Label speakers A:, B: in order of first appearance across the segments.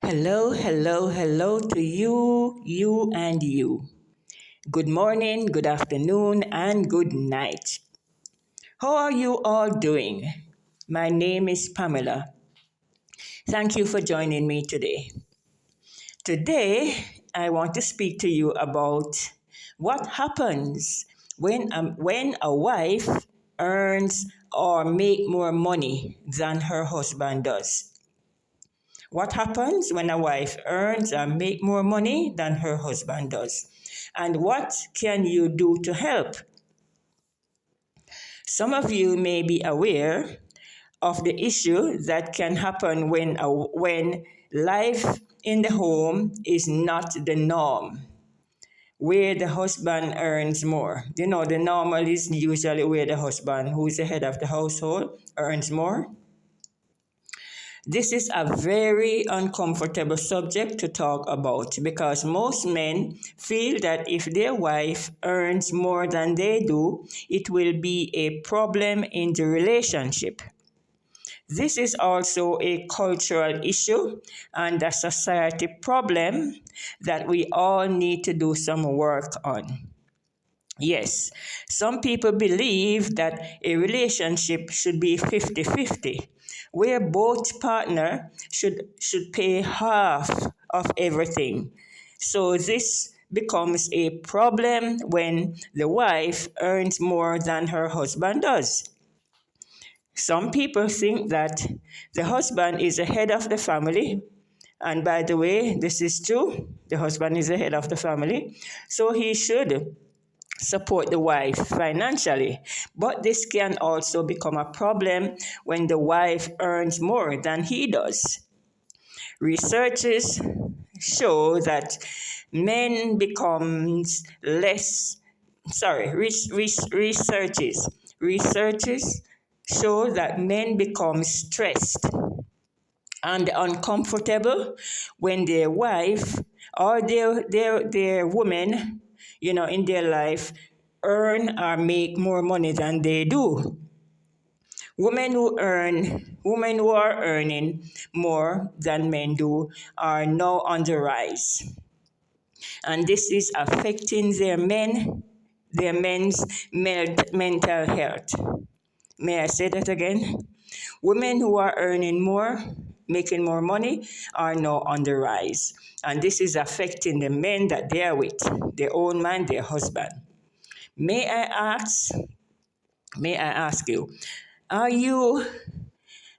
A: Hello, hello, hello to you, you, and you. Good morning, good afternoon, and good night. How are you all doing? My name is Pamela. Thank you for joining me today. Today, I want to speak to you about what happens when a wife earns or make more money than her husband does. What happens when a wife earns or make more money than her husband does? And what can you do to help? Some of you may be aware of the issue that can happen when life in the home is not the norm, where the husband earns more. You know, the normal is usually where the husband, who is the head of the household, earns more. This is a very uncomfortable subject to talk about because most men feel that if their wife earns more than they do, it will be a problem in the relationship. This is also a cultural issue and a society problem that we all need to do some work on. Yes, some people believe that a relationship should be 50-50, where both partner should pay half of everything. So this becomes a problem when the wife earns more than her husband does. Some people think that the husband is the head of the family. And by the way, this is true. The husband is the head of the family. So he should support the wife financially. But this can also become a problem when the wife earns more than he does. Researchers show that men becomes less sorry researchers show that men become stressed and uncomfortable when their wife or their woman, in their life earn or make more money than they do. Women who are earning more than men do are now on the rise. And this is affecting their men's mental health. May I say that again? Women who are earning more, making more money, are now on the rise. And this is affecting the men that they are with, their own man, their husband. May I ask you, are you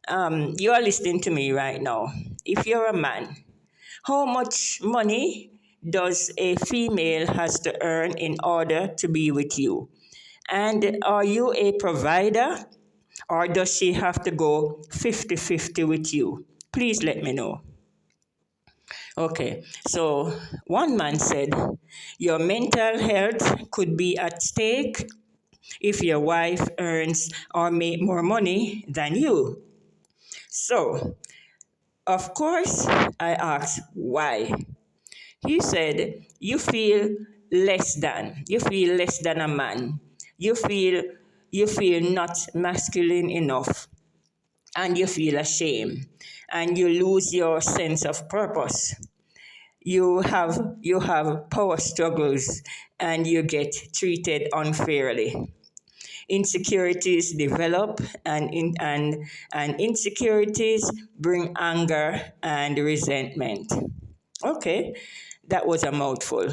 A: are listening to me right now. If you're a man, how much money does a female has to earn in order to be with you? And are you a provider, or does she have to go 50-50 with you? Please let me know. Okay, so one man said, your mental health could be at stake if your wife earns or make more money than you. So, of course, I asked why. He said, you feel less than a man. You feel not masculine enough, and you feel ashamed, and you lose your sense of purpose. You have power struggles, and you get treated unfairly. Insecurities develop, and insecurities bring anger and resentment. Okay, that was a mouthful.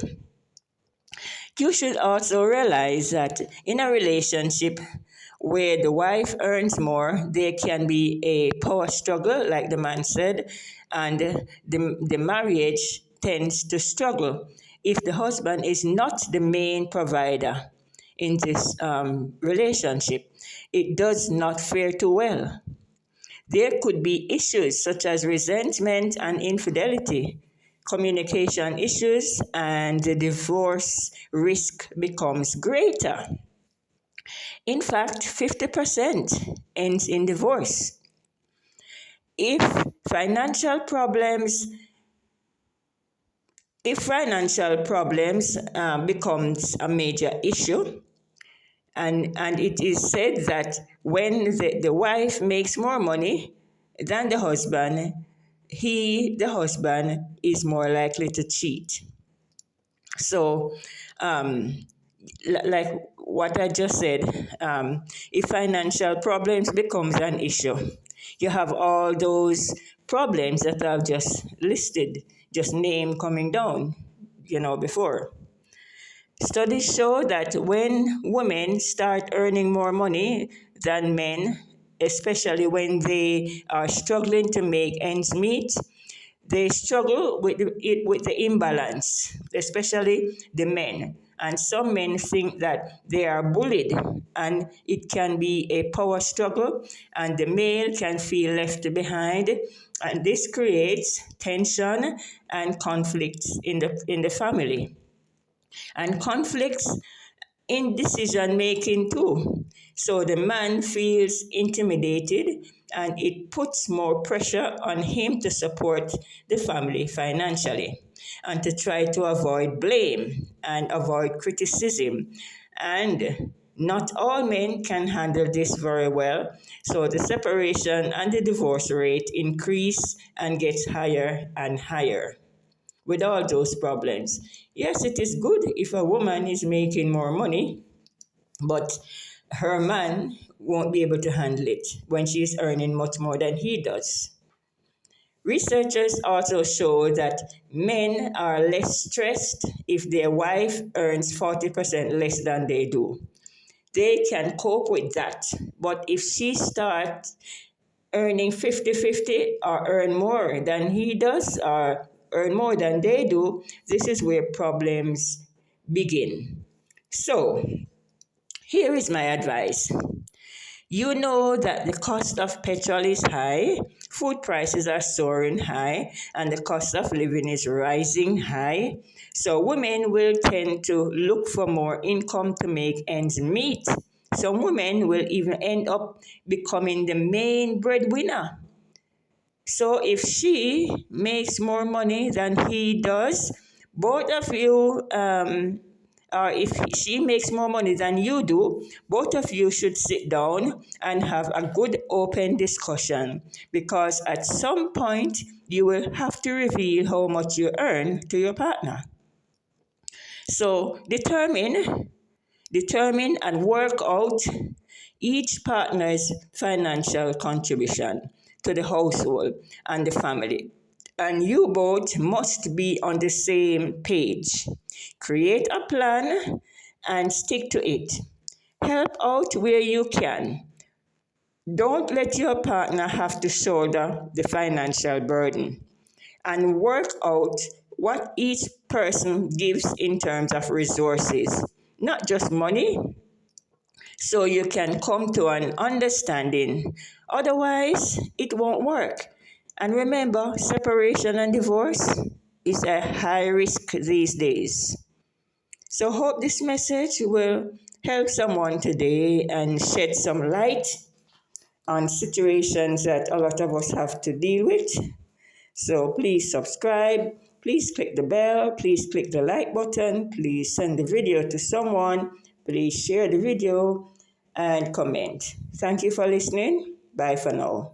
A: You should also realize that in a relationship where the wife earns more, there can be a power struggle, like the man said, and the marriage tends to struggle if the husband is not the main provider in this relationship. It does not fare too well. There could be issues such as resentment and infidelity, communication issues, and the divorce risk becomes greater. In fact, 50% ends in divorce. If financial problems becomes a major issue, and it is said that when the wife makes more money than the husband, the husband, is more likely to cheat. So, like what I just said, if financial problems becomes an issue, you have all those problems that I've just listed, just name coming down, before. Studies show that when women start earning more money than men, especially when they are struggling to make ends meet, they struggle with the imbalance, especially the men. And some men think that they are bullied, and it can be a power struggle, and the male can feel left behind. And this creates tension and conflicts in the family, and conflicts in decision making too. So the man feels intimidated, and it puts more pressure on him to support the family financially and to try to avoid blame and avoid criticism. And not all men can handle this very well. So the separation and the divorce rate increase and gets higher and higher with all those problems. Yes, it is good if a woman is making more money, but her man won't be able to handle it when she's earning much more than he does. Researchers also show that men are less stressed if their wife earns 40% less than they do. They can cope with that. But if she starts earning 50-50 or earn more than he does or earn more than they do, this is where problems begin. So, here is my advice. You know that the cost of petrol is high, food prices are soaring high, and the cost of living is rising high. So women will tend to look for more income to make ends meet. Some women will even end up becoming the main breadwinner. So if she makes more money than he does, both of you, or if she makes more money than you do, both of you should sit down and have a good open discussion, because at some point you will have to reveal how much you earn to your partner. So determine and work out each partner's financial contribution to the household and the family. And you both must be on the same page. Create a plan and stick to it. Help out where you can. Don't let your partner have to shoulder the financial burden. And work out what each person gives in terms of resources, not just money, so you can come to an understanding. Otherwise, it won't work. And remember, separation and divorce is a high risk these days. So hope this message will help someone today and shed some light on situations that a lot of us have to deal with. So please subscribe, please click the bell, please click the like button, please send the video to someone, please share the video and comment. Thank you for listening. Bye for now.